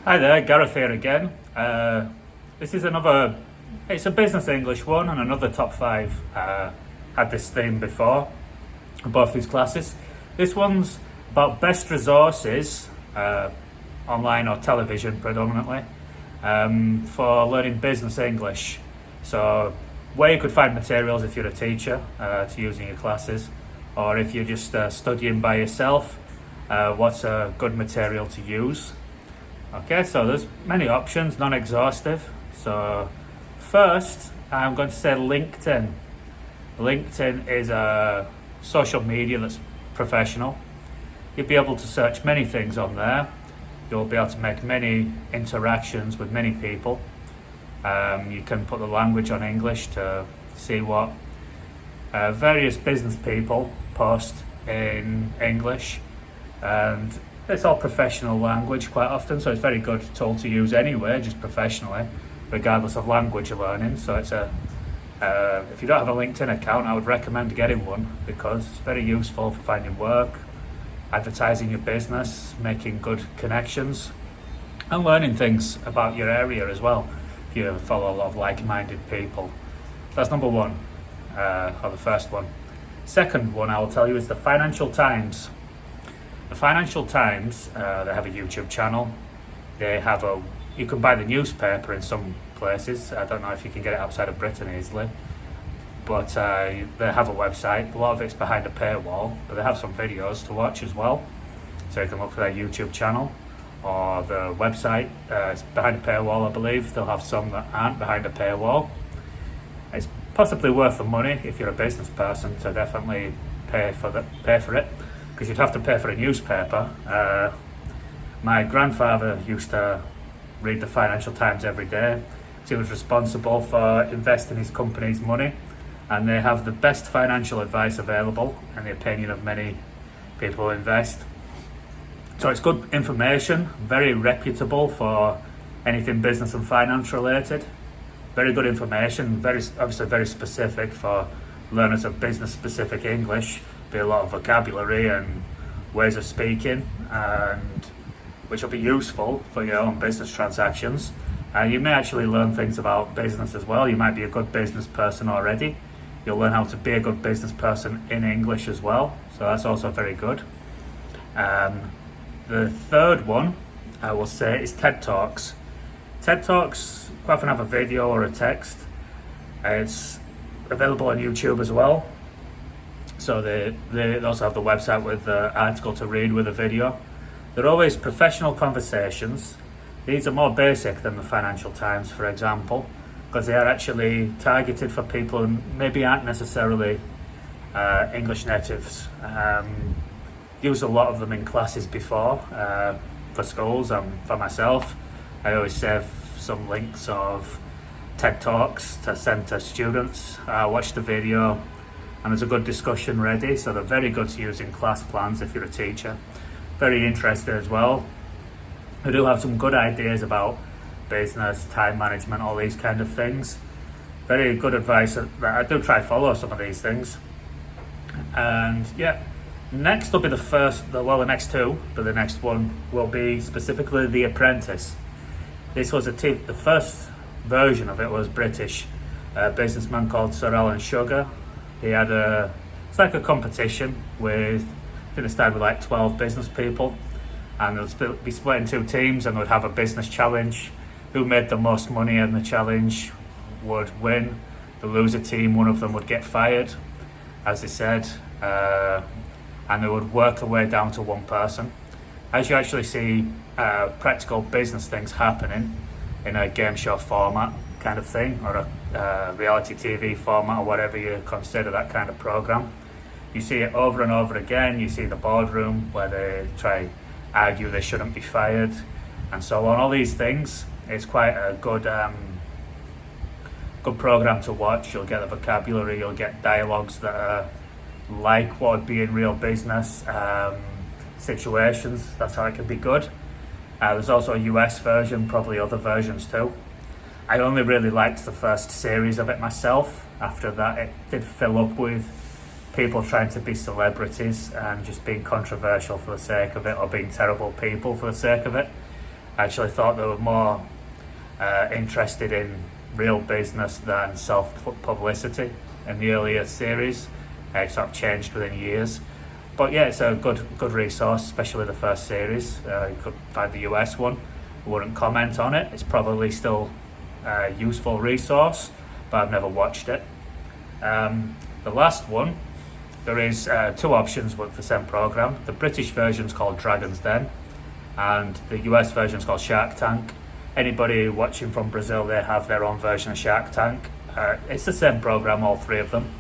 Hi there, Gareth here again. This is it's a business English one, and another top five had this theme before, both these classes. This one's about best resources, online or television predominantly, for learning business English. So where you could find materials if you're a teacher to use in your classes, or if you're just studying by yourself, what's a good material to use. Okay, so there's many options, non-exhaustive. So first, I'm going to say LinkedIn. LinkedIn is a social media that's professional. You'll be able to search many things on there. You'll be able to make many interactions with many people. You can put the language on English to see what various business people post in English, and it's all professional language quite often, so it's a very good tool to use anyway, just professionally, regardless of language you're learning. So it's if you don't have a LinkedIn account, I would recommend getting one, because it's very useful for finding work, advertising your business, making good connections, and learning things about your area as well, if you follow a lot of like-minded people. That's number one, or the first one. Second one I will tell you is the Financial Times. The Financial Times, they have a YouTube channel. You can buy the newspaper in some places. I don't know if you can get it outside of Britain easily, but they have a website. A lot of it's behind a paywall, but they have some videos to watch as well. So you can look for their YouTube channel or the website. It's behind a paywall, I believe. They'll have some that aren't behind a paywall. It's possibly worth the money if you're a business person to definitely pay for it, because you'd have to pay for a newspaper. My grandfather used to read the Financial Times every day. He was responsible for investing his company's money, and they have the best financial advice available in the opinion of many people who invest. So it's good information, very reputable for anything business and finance related. Very good information, obviously very specific for learners of business specific English. Be a lot of vocabulary and ways of speaking, and which will be useful for your own business transactions. You may actually learn things about business as well. You might be a good business person already. You'll learn how to be a good business person in English as well, so that's also very good. The third one I will say is TED Talks. TED Talks quite often have a video or a text. It's available on YouTube as well. So they also have the website with the article to read with a video. They're always professional conversations. These are more basic than the Financial Times, for example, because they are actually targeted for people who maybe aren't necessarily English natives. Used a lot of them in classes before, for schools and for myself. I always save some links of TED Talks to send to students. Watch the video, and there's a good discussion ready, so they're very good to use in class plans if you're a teacher. Very interested as well. I do have some good ideas about business, time management, all these kind of things. Very good advice. I do try to follow some of these things. And yeah, next will be the next two, but the next one will be specifically The Apprentice. This was the first version of it was British. A businessman called Sir Alan Sugar. He had it's like a competition with, I think they started with like 12 business people, and they'll be split in two teams, and they'd have a business challenge. Who made the most money in the challenge would win. The loser team, one of them would get fired, as they said, and they would work their way down to one person. As you actually see practical business things happening in a game show format kind of thing, or a reality TV format, or whatever you consider that kind of program. You see it over and over again. You see the boardroom where they try argue they shouldn't be fired, and so on. All these things. It's quite a good program to watch. You'll get the vocabulary. You'll get dialogues that are like what would be in real business situations. That's how it can be good. There's also a US version, probably other versions too. I only really liked the first series of it myself. After that, it did fill up with people trying to be celebrities and just being controversial for the sake of it, or being terrible people for the sake of it. I actually thought they were more interested in real business than self-publicity in the earlier series. It sort of changed within years. But yeah, it's a good resource, especially the first series. You could find the US one. I wouldn't comment on it. It's probably still a useful resource, but I've never watched it. The last one, there is 2 options with the same program. The British version is called Dragon's Den, and the US version is called Shark Tank. Anybody watching from Brazil, they have their own version of Shark Tank. It's the same program, all 3 of them.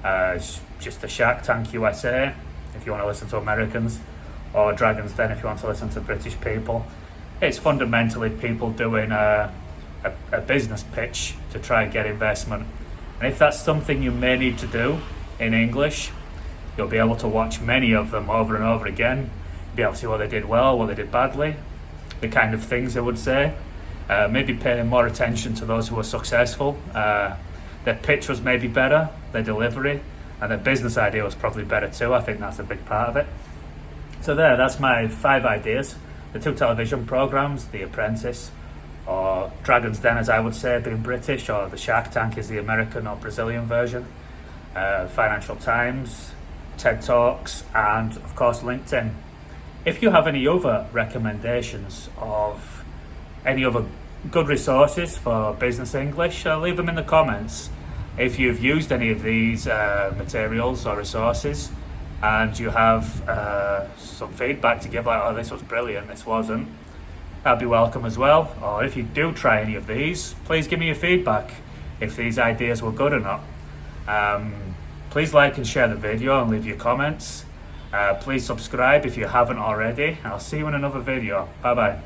It's just the Shark Tank USA, if you want to listen to Americans, or Dragon's Den if you want to listen to British people. It's fundamentally people doing a business pitch to try and get investment. And if that's something you may need to do in English, you'll be able to watch many of them over and over again. You'll be able to see what they did well, what they did badly, the kind of things they would say. Maybe pay more attention to those who were successful. Their pitch was maybe better, their delivery, and their business idea was probably better too. I think that's a big part of it. So that's my 5 ideas. The 2 television programs, The Apprentice, or Dragon's Den, as I would say, being British, or the Shark Tank is the American or Brazilian version. Financial Times, TED Talks, and of course LinkedIn. If you have any other recommendations of any other good resources for business English, leave them in the comments. If you've used any of these materials or resources and you have some feedback to give, like, oh, this was brilliant, this wasn't, that'd be welcome as well. Or if you do try any of these, please give me your feedback if these ideas were good or not. Please like and share the video and leave your comments. Please subscribe if you haven't already. I'll see you in another video. Bye bye.